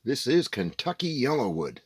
This is Kentucky Yellowwood.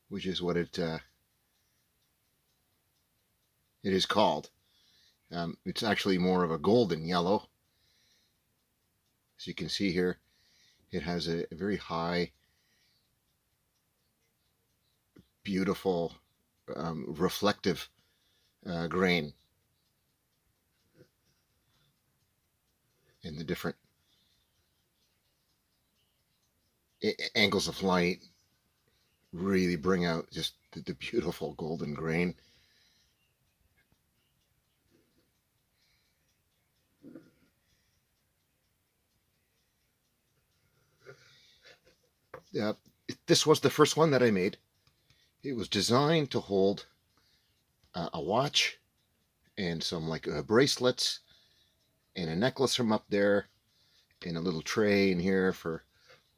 Which is what it is called. It's actually more of a golden yellow. As you can see here, it has a very high, beautiful, reflective grain in the different angles of light. Really bring out just the beautiful golden grain. This was the first one that I made. It was designed to hold a watch and some like bracelets and a necklace from up there and a little tray in here for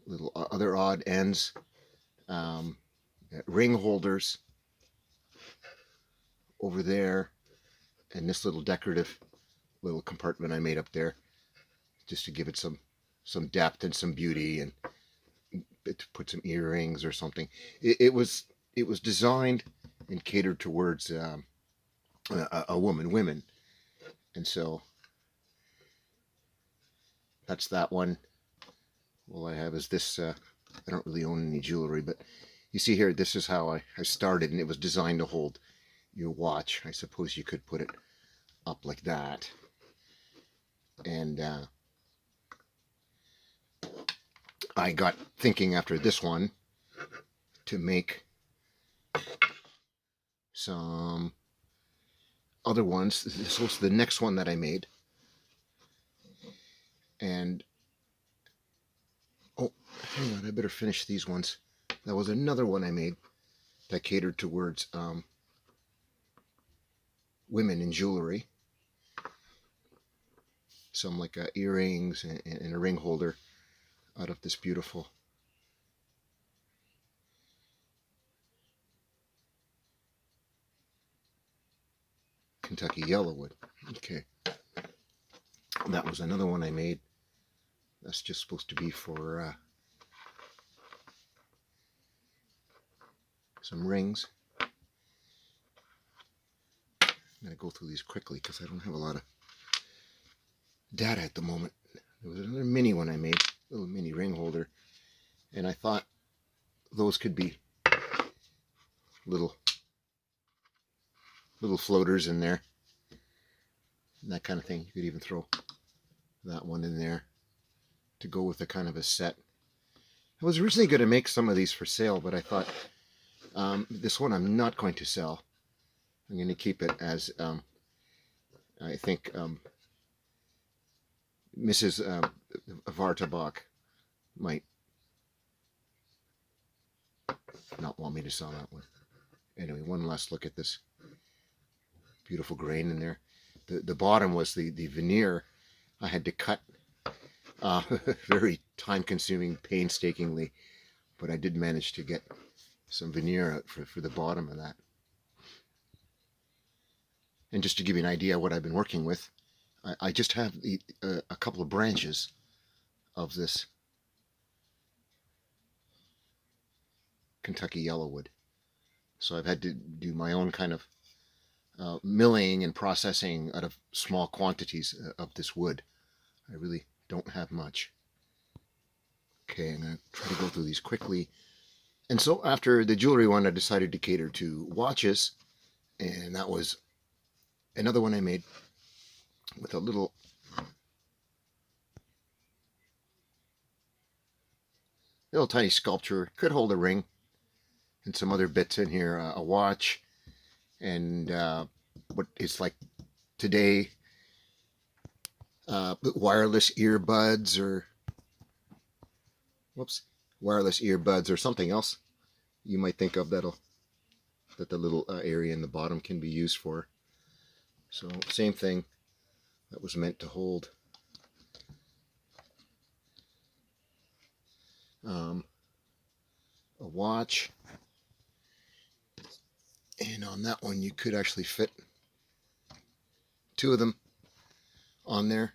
little other odd ends, ring holders over there, and this little decorative little compartment I made up there just to give it some depth and some beauty, and to put some earrings or something. It was designed and catered towards women, and so that's that one. All I have is this. I don't really own any jewelry, but you see here, this is how I started, and it was designed to hold your watch. I suppose you could put it up like that, and I got thinking after this one to make some other ones. This was the next one that I made, and oh, hang on, I better finish these ones. That was another one I made that catered towards women in jewelry. Some like earrings and a ring holder out of this beautiful Kentucky Yellowwood. Okay, that was another one I made. That's just supposed to be for some rings. I'm going to go through these quickly because I don't have a lot of data at the moment. There was another mini one I made, a little mini ring holder, and I thought those could be little floaters in there, and that kind of thing. You could even throw that one in there to go with a kind of a set. I was originally going to make some of these for sale, but I thought this one I'm not going to sell. I'm going to keep it as I think Mrs. Vartabach might not want me to sell that one. Anyway, one last look at this beautiful grain in there. The bottom was the veneer. I had to cut very time-consuming, painstakingly, but I did manage to get some veneer out for the bottom of that. And just to give you an idea of what I've been working with, I just have a couple of branches of this Kentucky Yellowwood. So I've had to do my own kind of milling and processing out of small quantities of this wood. I really don't have much. Okay, I'm going to try to go through these quickly. And so after the jewelry one, I decided to cater to watches, and that was another one I made with a little tiny sculpture. Could hold a ring and some other bits in here, a watch, and what is like today wireless earbuds or wireless earbuds or something else you might think of that the little area in the bottom can be used for. So same thing, that was meant to hold a watch, and on that one you could actually fit two of them on there.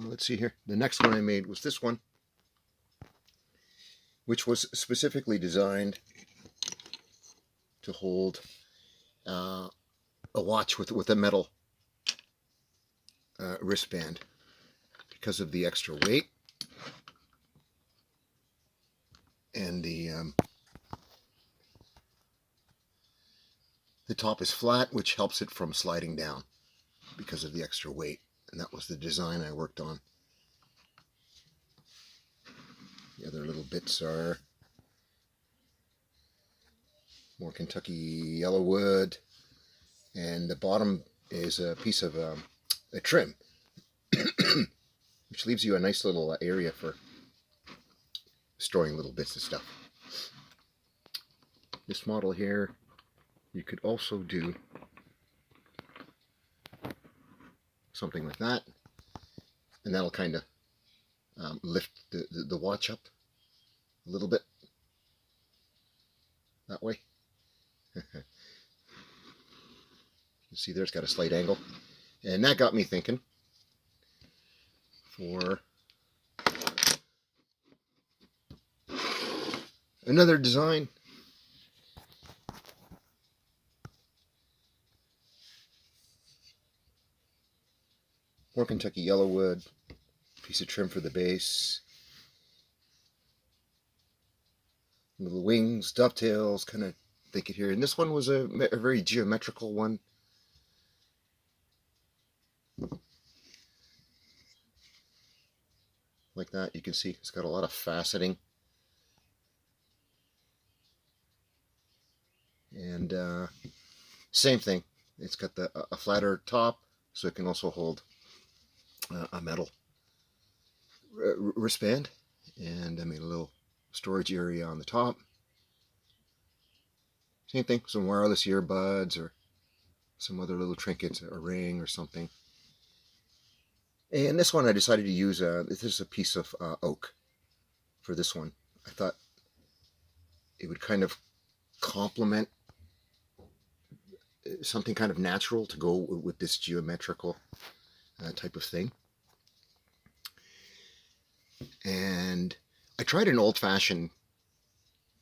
Let's see here. The next one I made was this one, which was specifically designed to hold a watch with a metal wristband because of the extra weight and the top is flat, which helps it from sliding down because of the extra weight. And that was the design I worked on. The other little bits are more Kentucky Yellowwood, and the bottom is a piece of a trim, which leaves you a nice little area for storing little bits of stuff. This model here, you could also do something like that, and that'll kind of lift the watch up a little bit that way. You see there's got a slight angle, and that got me thinking for another design. More Kentucky Yellowwood, piece of trim for the base, little wings, dovetails, kind of think it here. And this one was a very geometrical one. Like that, you can see it's got a lot of faceting. And same thing, it's got a flatter top, so it can also hold a metal wristband. And I made a little storage area on the top. Same thing, some wireless earbuds or some other little trinkets, a ring or something. And this one I decided to use, this is a piece of oak for this one. I thought it would kind of complement something kind of natural to go with this geometrical type of thing. And I tried an old-fashioned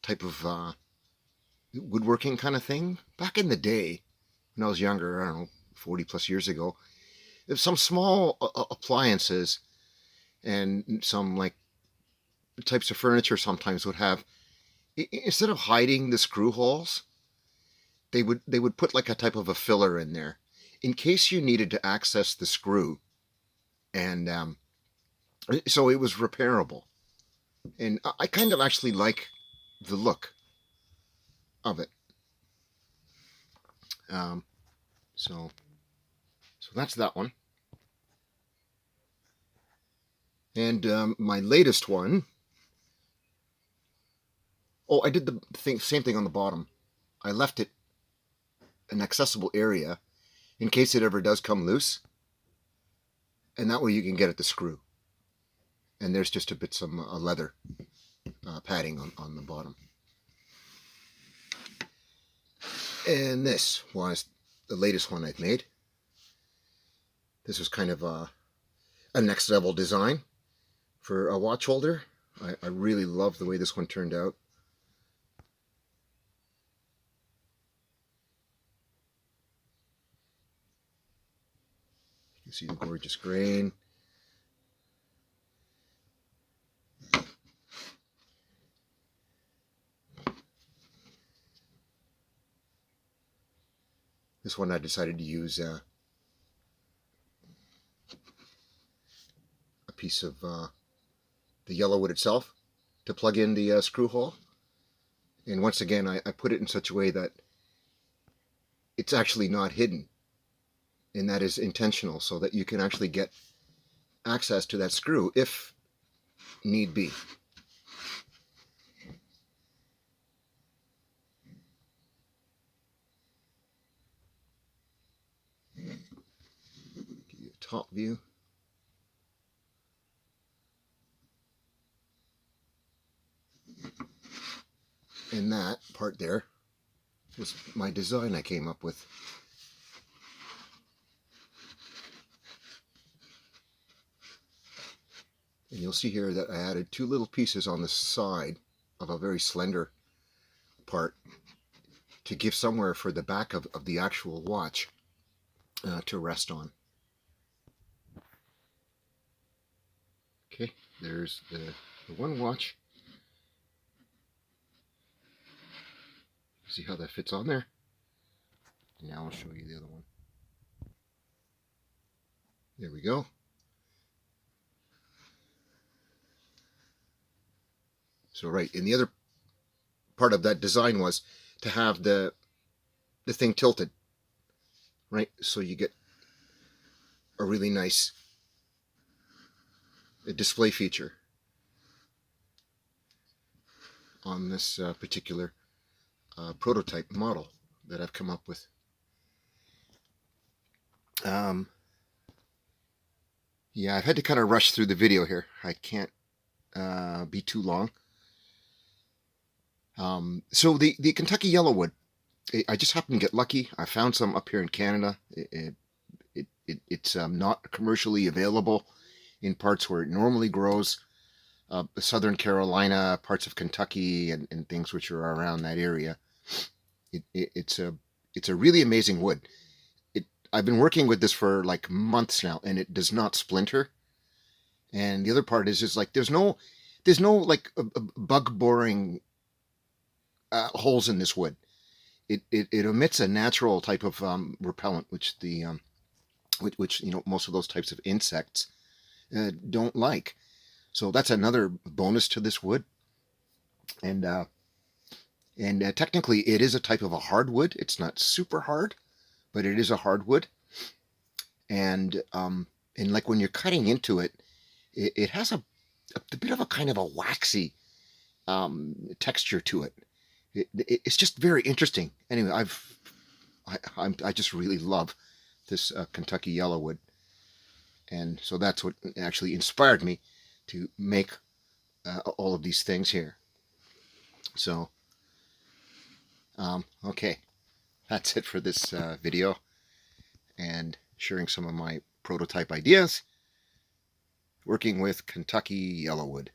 type of woodworking kind of thing back in the day when I was younger, I don't know, 40 plus years ago. There's some small appliances and some like types of furniture sometimes would have, instead of hiding the screw holes, they would put like a type of a filler in there in case you needed to access the screw. And so it was repairable. And I kind of actually like the look of it. So that's that one. And my latest one, oh, I did the same thing on the bottom. I left it an accessible area in case it ever does come loose. And that way you can get at the screw. And there's just a bit some leather padding on the bottom. And this was the latest one I've made. This was kind of a next level design for a watch holder. I really love the way this one turned out. You can see the gorgeous grain. This one I decided to use a piece of the Yellowwood itself to plug in the screw hole. And once again, I put it in such a way that it's actually not hidden. And that is intentional, so that you can actually get access to that screw if need be. Give you a top view. And that part there was my design I came up with. And you'll see here that I added two little pieces on the side of a very slender part to give somewhere for the back of the actual watch to rest on. Okay, there's the one watch. See how that fits on there? Now I'll show you the other one. There we go. So right, and the other part of that design was to have the thing tilted, right? So you get a really nice display feature on this particular prototype model that I've come up with. Yeah, I've had to kind of rush through the video here. I can't be too long. So the Kentucky Yellowwood, I just happened to get lucky. I found some up here in Canada. It's not commercially available in parts where it normally grows. Southern Carolina, parts of Kentucky, and things which are around that area. It's a really amazing wood. I've been working with this for like months now, and it does not splinter. And the other part is just like there's no like bug boring holes in this wood. It emits a natural type of repellent, which which most of those types of insects don't like. So that's another bonus to this wood. And technically, it is a type of a hardwood. It's not super hard, but it is a hardwood. And like when you're cutting into it, it has a bit of a kind of a waxy texture to it. It's just very interesting. Anyway, I just really love this Kentucky Yellowwood, and so that's what actually inspired me to make all of these things here. So, okay, that's it for this video, and sharing some of my prototype ideas working with Kentucky Yellowwood.